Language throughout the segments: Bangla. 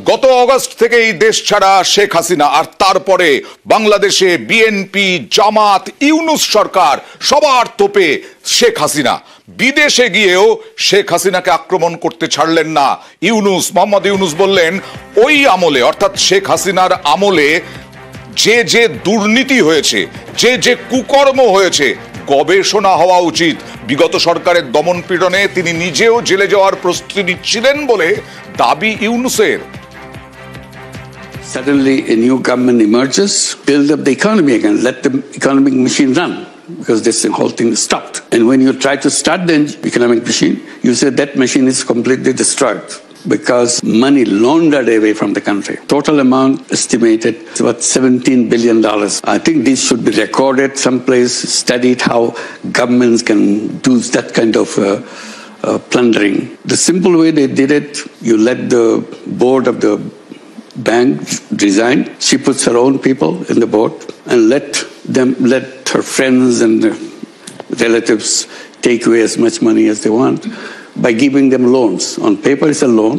গত অগস্ট থেকেই দেশ ছাড়া শেখ হাসিনা, আর তারপরে বাংলাদেশে বিএনপি, জামাত, ইউনূস সরকার সবার তোপে শেখ হাসিনা। বিদেশে গিয়েও শেখ হাসিনাকে আক্রমণ করতে ছাড়লেন না ইউনূস। মোহাম্মদ ইউনূস বললেন ওই আমলে, অর্থাৎ শেখ হাসিনার আমলে যে যে দুর্নীতি হয়েছে, যে যে কুকর্ম হয়েছে, গবেষণা হওয়া উচিত। বিগত সরকারের দমন পীড়নে তিনি নিজেও জেলে যাওয়ার প্রস্তুতি নিচ্ছিলেন বলে দাবি ইউনূসের। Suddenly a new government emerges, build up the economy again, let the economic machine run, because this whole thing is stopped. And when you try to start the economic machine, you say that machine is completely destroyed because money laundered away from the country. Total amount estimated is about $17 billion. I think this should be recorded someplace, studied how governments can do that kind of plundering. The simple way they did it, you let the board of the bank resign. She puts her own people in the board and let her friends and relatives take away as much money as they want by giving them loans. On paper it's a loan.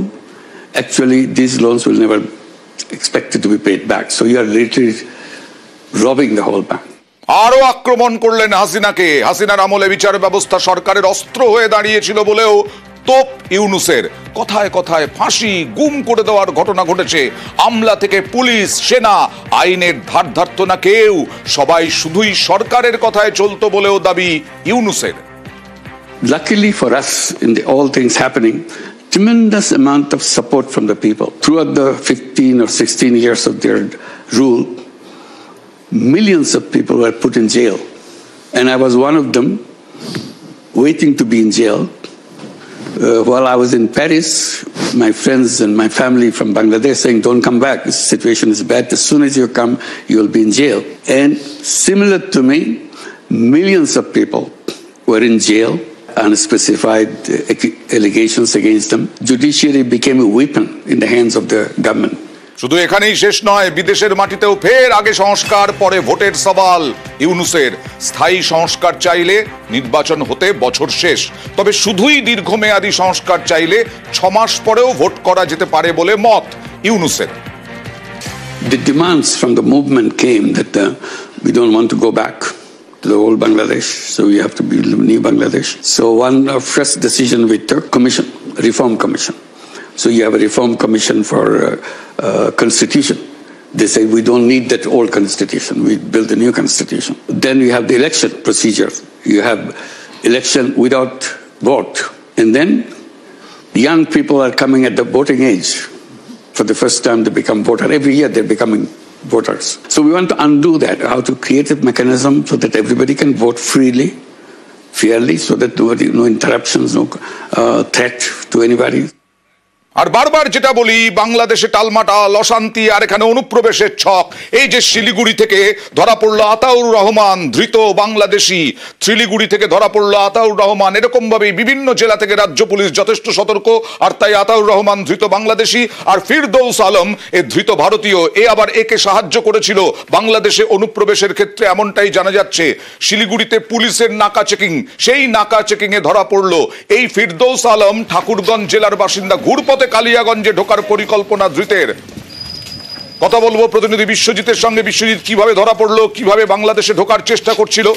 Actually these loans will never expected to be paid back. So you are literally robbing the whole bank. আরো আক্রমণ করলেন হাসিনাকে। হাসিনার আমলে বিচার ব্যবস্থা সরকারের অস্ত্র হয়ে দাঁড়িয়েছিল বলেও তোপ ইউনূসের। কথায় কথায় ফাঁসি, গুম করে দেওয়ার ঘটনা ঘটেছে। আমলা থেকে পুলিশ, সেনা, আইনের ধার ধারতো না কেউ, সবাই শুধুই সরকারের কথায় চলতো বলেও দাবি ইউনূসের। Luckily for us, in all things happening, tremendous amount of support from the people. Throughout the 15 or 16 years of their rule, millions of people were put in jail. And I was one of them, waiting to be in jail. While I was in Paris, my friends and my family from Bangladesh saying, don't come back, this situation is bad. As soon as you come, you'll be in jail. And similar to me, millions of people were in jail, unspecified allegations against them. Judiciary became a weapon in the hands of the government. শুধু এখানেই শেষ নয়, বিদেশের মাটিতেও ফের আগে সংস্কার পরে ভোটের সওয়াল ইউনূসের। স্থায়ী সংস্কার চাইলে নির্বাচন হতে বছর শেষ, তবে শুধুই দীর্ঘমেয়াদী সংস্কার চাইলে 6 মাস পরেও ভোট করা যেতে পারে বলে মত ইউনূসের। The demands from the movement came that we don't want to go back to the old Bangladesh, so we have to build a new Bangladesh. So one first decision with the commission, reform commission. So you have a reform commission for constitution. They say we don't need that old constitution. We build a new constitution. Then you have the election procedure. You have election without vote. And then young people are coming at the voting age. For the first time they become voters. Every year they're becoming voters. So we want to undo that, how to create a mechanism so that everybody can vote freely, fairly, so that no interruptions, no threat to anybody. আর বারবার যেটা বলি, বাংলাদেশে টালমাটাল, অশান্তি, আর এখানে অনুপ্রবেশের ছক। এই যে শিলিগুড়ি থেকে ধরা পড়লো আতাউর রহমান, ধৃত বাংলাদেশি। শিলিগুড়ি থেকে ধরা পড়লো আতাউর রহমান, এরকম ভাবেই বিভিন্ন জেলা থেকে রাজ্য পুলিশ যথেষ্ট সতর্ক। আর তাই আতাউর রহমান ধৃত বাংলাদেশি, আর ফিরদৌস আলম এ ধৃত ভারতীয়। এ আবার একে সাহায্য করেছিল বাংলাদেশে অনুপ্রবেশের ক্ষেত্রে, এমনটাই জানা যাচ্ছে। শিলিগুড়িতে পুলিশের নাকা চেকিং, সেই নাকা চেকিং এ ধরা পড়লো এই ফিরদৌস আলম, ঠাকুরগঞ্জ জেলার বাসিন্দা। ঘুরপথে কালিয়াগঞ্জে ঢোকার পরিকল্পনা ধৃতের। কথা বলবো প্রতিনিধি বিশ্বজিতের সঙ্গে। বিশ্বজিৎ, কিভাবে ধরা পড়লো, কিভাবে বাংলাদেশে ঢোকার চেষ্টা করছিল?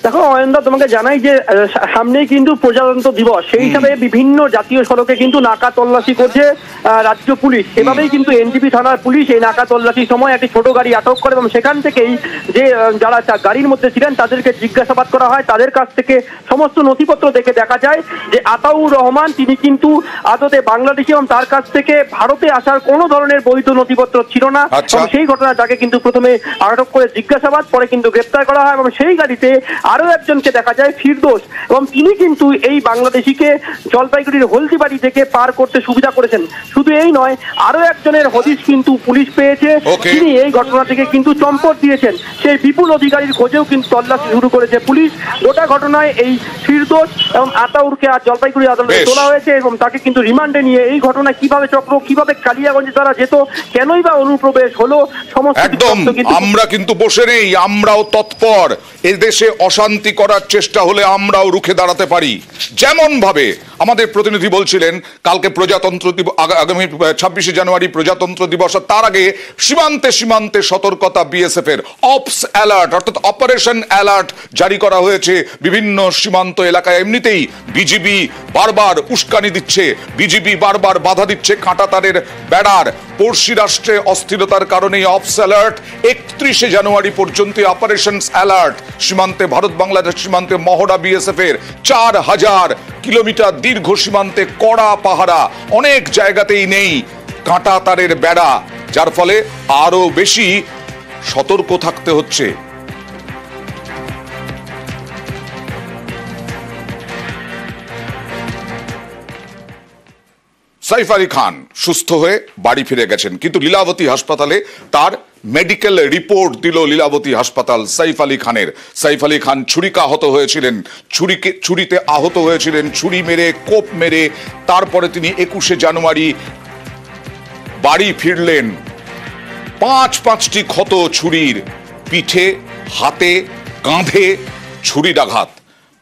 দেখো অয়নদা, তোমাকে জানাই যে সামনেই কিন্তু প্রজাতন্ত্র দিবস, সেই হিসাবে বিভিন্ন জাতীয় সড়কে কিন্তু নাকা তল্লাশি করছে রাজ্য পুলিশ। এভাবেই কিন্তু এনজিপি থানার পুলিশ এই নাকা তল্লাশির সময় একটি ছোট গাড়ি আটক করে এবং সেখান থেকেই যে যারা গাড়ির মধ্যে ছিলেন তাদেরকে জিজ্ঞাসাবাদ করা হয়। তাদের কাছ থেকে সমস্ত নথিপত্র দেখে দেখা যায় যে আতাউর রহমান তিনি কিন্তু আদতে বাংলাদেশি এবং তার কাছ থেকে ভারতে আসার কোনো ধরনের বৈধ নথিপত্র ছিল না। সেই ঘটনাটাকে কিন্তু প্রথমে আটক করে জিজ্ঞাসাবাদ, পরে কিন্তু গ্রেপ্তার করা হয় এবং সেই গাড়িতে আরো একজনকে দেখা যায়, ফিরদৌস, এবং তিনি কিন্তু এই বাংলাদেশিকে জলপাইগুড়ির হলদিবাড়ি থেকে পার করতে সুবিধা করেছেন। শুধু এই নয়, আরো একজনের হদিশ কিন্তু পুলিশ পেয়েছে, তিনি এই ঘটনা থেকে কিন্তু চম্পট দিয়েছেন। সেই বিপুল অধিকারীর খোঁজেও কিন্তু তল্লাশি শুরু করেছে পুলিশ। গোটা ঘটনায় এই ফিরদৌস এবং আতাউরকে আজ জলপাইগুড়ি আদালতে তোলা হয়েছে এবং তাকে কিন্তু রিমান্ডে নিয়ে এই ঘটনা কিভাবে চক্র, কিভাবে কালিয়াগঞ্জে তারা যেত, কেনই বা অনুপ্রবেশ হলো, সমস্ত একদম। আমরা কিন্তু বসে নেই, আমরাও তৎপর। এদেশে অশান্তি করার চেষ্টা হলে আমরাও রুখে দাঁড়াতে পারি। যেমন ভাবে আমাদের প্রতিনিধি বলছিলেন কালকে প্রজাতন্ত্র দিবস, আগামী 26শে জানুয়ারি প্রজাতন্ত্র দিবস, তার আগে সীমান্তে সীমান্তে সতর্কতা বিএসএফ এর অপস অ্যালার্ট অর্থাৎ অপারেশন অ্যালার্ট জারি করা হয়েছে বিভিন্ন সীমান্ত এলাকায়। এমনিতেই বিজিবি বারবার উস্কানি দিচ্ছে, বিজিবি বারবার বাধা দিচ্ছে কাঁটাতারের বেড়ার। পড়শি রাষ্ট্রে অস্থিরতার কারণে অপস অ্যালার্ট 31শে জানুয়ারি পর্যন্ত অপারেশন অ্যালার্ট। সীমান্তে ভারত বাংলাদেশ সীমান্তে মহড়া বিএসএফ এর 4000 কিলোমিটার দীর্ঘ সীমান্তে কড়া পাহারা, অনেক জায়গাতেই নেই কাঁটাতারের বেড়া, যার ফলে আরো বেশি সতর্ক থাকতে হচ্ছে। সাইফ আলী খান সুস্থ হয়ে বাড়ি ফিরে গেছেন, কিন্তু লীলাবতী হাসপাতালে তার মেডিকেল রিপোর্ট দিল লীলাবতী হাসপাতাল সাইফ আলী খানের। সাইফ আলী খান ছুরিকাহত হয়েছিলেন, ছুরিতে আহত হয়েছিলেন, ছুরি মেরে কোপ মেরে। তারপরে তিনি 21শে জানুয়ারি বাড়ি ফিরলেন। 5টি ক্ষত ছুরির, পিঠে, হাতে, কাঁধে ছুরির আঘাত।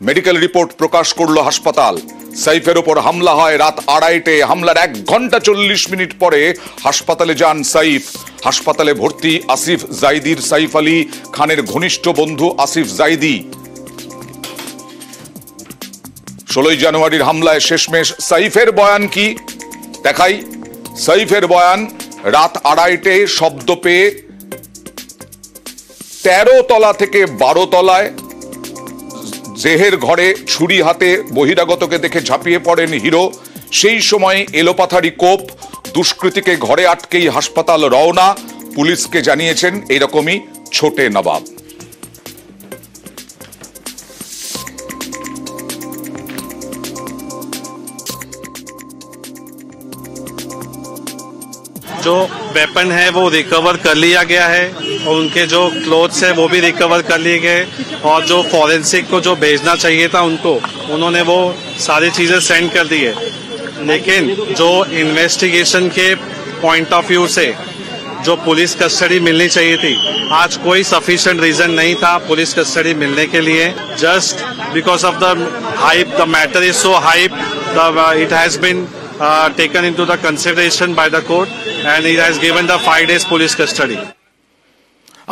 মেডিকেল রিপোর্ট প্রকাশ করলো হাসপাতাল। সাইফের ওপর হামলা হয় রাত 2:30। হামলার 1 ঘন্টা 40 মিনিট পরে হাসপাতালে যান সাইফ। হাসপাতালে ভর্তি আসিফ জাইদির, সাইফ আলী খানের ঘনিষ্ঠ বন্ধু আসিফ জাইদি। 16 জানুয়ারির হামলায় শেষমেশ সাইফের বয়ান কি দেখাই। সাইফের বয়ান, রাত 2:30 শব্দ পেয়ে 13 তলা থেকে 12 তলায় জেহের ঘরে ছুরি হাতে বহিরাগতকে দেখে ঝাঁপিয়ে পড়েন হিরো। সেই সময় এলোপাথারি কোপ, দুষ্কৃতীকে ঘরে আটকেই হাসপাতাল রওনা। পুলিশকে জানিয়েছেন এরকমই ছোটে নবাব। जो वेपन है वो रिकवर कर लिया गया है और उनके जो क्लोथ्स है वो भी रिकवर कर लिए गए, और जो फॉरेंसिक को जो भेजना चाहिए था उनको, उन्होंने वो सारी चीज़ें सेंड कर दी है। लेकिन जो इन्वेस्टिगेशन के पॉइंट ऑफ व्यू से जो पुलिस कस्टडी मिलनी चाहिए थी, आज कोई सफिशिएंट रीजन नहीं था पुलिस कस्टडी मिलने के लिए। Just because of the hype, the matter is so hype, it has been taken into the consideration by the court and he has given the 5 days police custody.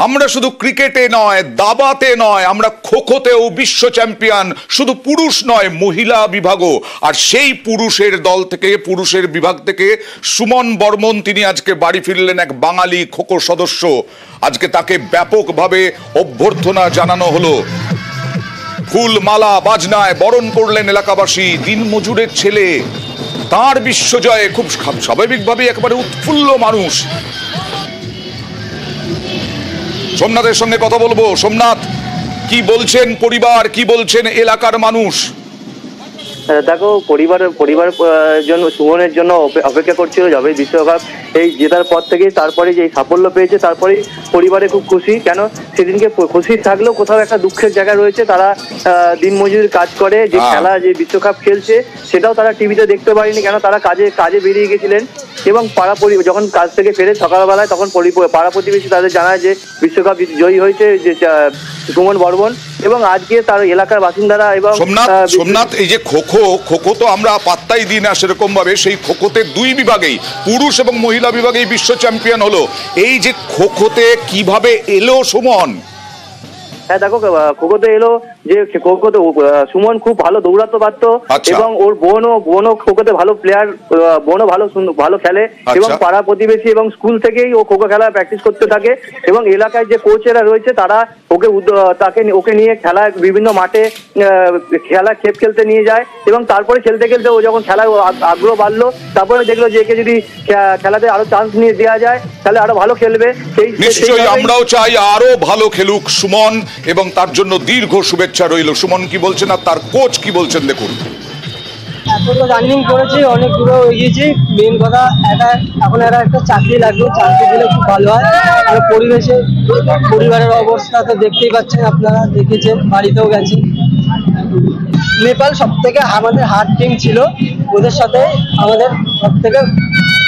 আমরা শুধু ক্রিকেটে নয়, দাবাতে নয়, আমরা খোখোতেও বিশ্ব চ্যাম্পিয়ন। শুধু পুরুষ নয়, মহিলা বিভাগও। আর সেই পুরুষের দল থেকে, পুরুষের বিভাগ থেকে সুমন বর্মন, তিনি আজকে বাড়ি ফিরলেন, এক বাঙালি খোখো সদস্য। আজকে তাকে ব্যাপকভাবে অভ্যর্থনা জানানো হলো। ফুল মালা বাজনায় বরণ করলেন এলাকাবাসী। দিনমজুরের ছেলে, তার বিশ্বজয়ে খুব স্বাভাবিকভাবে একেবারে উৎফুল্ল মানুষ। সোমনাথের সঙ্গে কথা বলবো। সোমনাথ, কি বলছেন পরিবার, কি বলছেন এলাকার মানুষ? দেখো, পরিবার জন্য, সুমনের জন্য অপেক্ষা করছিল যবে বিশ্বকাপ এই জেতার পর থেকে। তারপরে যে সাফল্য পেয়েছে, তারপরে পরিবারে খুব খুশি। কেন সেদিনকে খুশি থাকলেও কোথাও একটা দুঃখের জায়গা রয়েছে। তারা দিনমজুরির কাজ করে, যে খেলা, যে বিশ্বকাপ খেলছে সেটাও তারা টিভিতে দেখতে পারেনি। কেন তারা কাজে বেরিয়ে গেছিলেন, এবং যখন কাজ থেকে ফেরে সকালবেলায়, তখন পাড়া প্রতিবেশী তাদের জানায় যে বিশ্বকাপ জয়ী হয়েছে যে সুমন বর্মন, এবং আজকে তার এলাকার বাসিন্দারা। এবং সোমনাথ, এই যে খোখো তো আমরা পাত্তাই দিই না সেরকম ভাবে, সেই খোখোতে 2 বিভাগেই, পুরুষ এবং মহিলা বিভাগেই বিশ্ব চ্যাম্পিয়ন হলো। এই যে খোখোতে কিভাবে এলো সুমন? হ্যাঁ দেখো, খোখোতে এলো যে খোখোতে সুমন খুব ভালো দৌড়াতে পারতো, এবং ওর বোনও খোখোতে ভালো প্লেয়ার, বোনও ভালো খেলে, এবং পাড়া প্রতিবেশী এবং স্কুল থেকেই ও খোখো খেলা প্র্যাকটিস করতে থাকে। এবং এলাকায় যে কোচেরা রয়েছে তারা ওকে নিয়ে খেলা, বিভিন্ন মাঠে খেপ খেলতে নিয়ে যায়, এবং তারপরে খেলতে খেলতে ও যখন খেলায় আগ্রহ বাড়লো, তারপরে দেখলো যে একে যদি খেলাতে আরো চান্স নিয়ে দেওয়া যায় তাহলে আরো ভালো খেলবে। নিশ্চয়ই আমরাও চাই আরো ভালো খেলুক সুমন, এবং তার জন্য দীর্ঘ শুভেচ্ছা রইল। সুমন কি বলছেন আর তার কোচ কি বলছেন দেখুন। এখনো রানিং করেছি, অনেক দূরে এগিয়েছি। মেন কথা এখন একটা চাকরি লাগবে, চাকরি দিলে খুব ভালো হয়। আর পরিবারের অবস্থা তো দেখতেই পাচ্ছেন, আপনারা দেখেছেন, বাড়িতেও গেছি। নেপাল সব থেকে আমাদের হার্ড টিম ছিল, ওদের সাথে আমাদের সব থেকে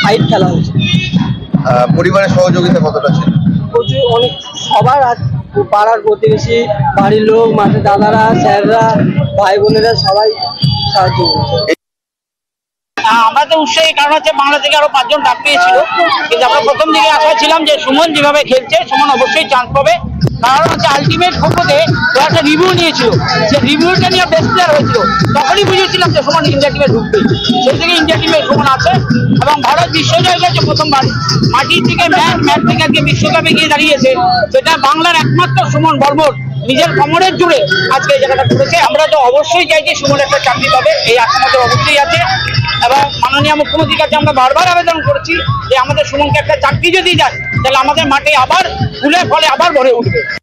ফাইট খেলা হয়েছে। পরিবারের সহযোগিতা কতটা ছিল? প্রচুর, অনেক, সবার, পাড়ার প্রতিবেশী, বাড়ির লোক, মাঠে দাদারা, স্যাররা, ভাই বোনেরা সবাই সাহায্য করেছে। আমরা তো উৎসাহী, কারণ হচ্ছে বাংলা থেকে আরো 5 জন ডাক পেয়েছিল, কিন্তু আমরা প্রথম দিকে আশা ছিলাম যে সুমন যেভাবে খেলছে সুমন অবশ্যই চান্স পাবে। কারণ হচ্ছে আলটিমেট খোখোতে একটা রিভিউ নিয়েছিল, যে রিভিউটা নিয়ে বেস্ট প্লেয়ার হয়েছিল, তখনই বুঝেছিলাম যে সুমন ইন্ডিয়া টিমে ঢুকবে। সেই থেকে ইন্ডিয়া টিমে সুমন আছে এবং ভারত বিশ্বজয় করেছে প্রথমবার, মাটির থেকে ম্যাচ থেকে আজকে বিশ্বকাপে গিয়ে দাঁড়িয়েছে, সেটা বাংলার একমাত্র সুমন বর্মন নিজের কোমরের জুড়ে আজকে এই জায়গাটা করেছে। আমরা তো অবশ্যই চাই যে সুমন একটা চাকরি পাবে, এই আশা আমাদের অবশ্যই আছে এবং মাননীয় মুখ্যমন্ত্রীর কাছে আমরা বারবার আবেদন করেছি যে আমাদের সুমনকে একটা চাকরি যদি দেয় তাহলে আমাদের মাঠে আবার ফুলে ফলে আবার ভরে উঠবে।